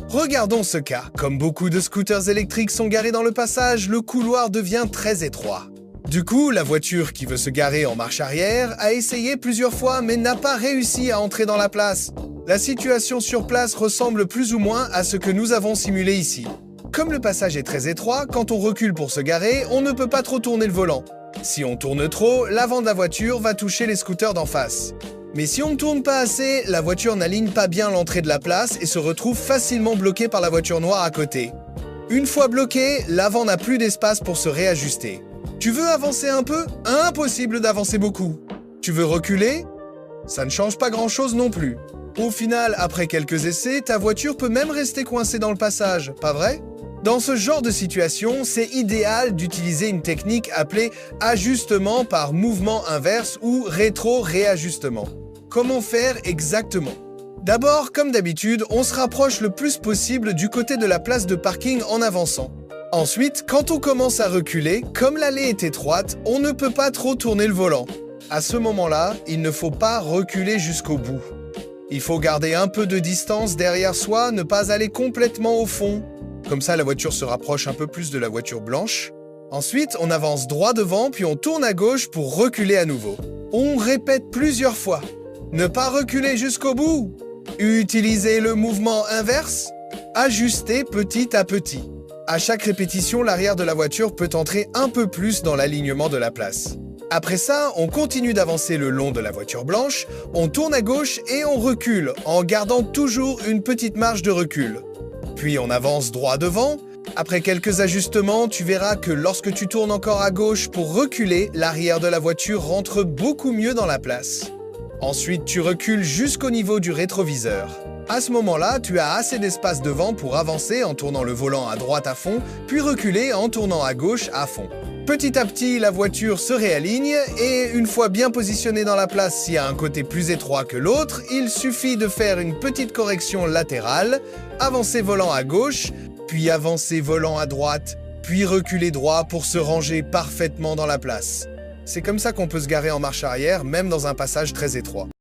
Regardons ce cas. Comme beaucoup de scooters électriques sont garés dans le passage, le couloir devient très étroit. Du coup, la voiture qui veut se garer en marche arrière a essayé plusieurs fois mais n'a pas réussi à entrer dans la place. La situation sur place ressemble plus ou moins à ce que nous avons simulé ici. Comme le passage est très étroit, quand on recule pour se garer, on ne peut pas trop tourner le volant. Si on tourne trop, l'avant de la voiture va toucher les scooters d'en face. Mais si on ne tourne pas assez, la voiture n'aligne pas bien l'entrée de la place et se retrouve facilement bloquée par la voiture noire à côté. Une fois bloqué, l'avant n'a plus d'espace pour se réajuster. Tu veux avancer un peu? Impossible d'avancer beaucoup. Tu veux reculer? Ça ne change pas grand-chose non plus. Au final, après quelques essais, ta voiture peut même rester coincée dans le passage, pas vrai? Dans ce genre de situation, c'est idéal d'utiliser une technique appelée ajustement par mouvement inverse ou rétro-réajustement. Comment faire exactement? D'abord, comme d'habitude, on se rapproche le plus possible du côté de la place de parking en avançant. Ensuite, quand on commence à reculer, comme l'allée est étroite, on ne peut pas trop tourner le volant. À ce moment-là, il ne faut pas reculer jusqu'au bout. Il faut garder un peu de distance derrière soi, ne pas aller complètement au fond. Comme ça, la voiture se rapproche un peu plus de la voiture blanche. Ensuite, on avance droit devant, puis on tourne à gauche pour reculer à nouveau. On répète plusieurs fois. Ne pas reculer jusqu'au bout. Utilisez le mouvement inverse. Ajustez petit à petit. À chaque répétition, l'arrière de la voiture peut entrer un peu plus dans l'alignement de la place. Après ça, on continue d'avancer le long de la voiture blanche, on tourne à gauche et on recule, en gardant toujours une petite marge de recul. Puis on avance droit devant. Après quelques ajustements, tu verras que lorsque tu tournes encore à gauche pour reculer, l'arrière de la voiture rentre beaucoup mieux dans la place. Ensuite, tu recules jusqu'au niveau du rétroviseur. À ce moment-là, tu as assez d'espace devant pour avancer en tournant le volant à droite à fond, puis reculer en tournant à gauche à fond. Petit à petit, la voiture se réaligne et une fois bien positionnée dans la place s'il y a un côté plus étroit que l'autre, il suffit de faire une petite correction latérale, avancer volant à gauche, puis avancer volant à droite, puis reculer droit pour se ranger parfaitement dans la place. C'est comme ça qu'on peut se garer en marche arrière, même dans un passage très étroit.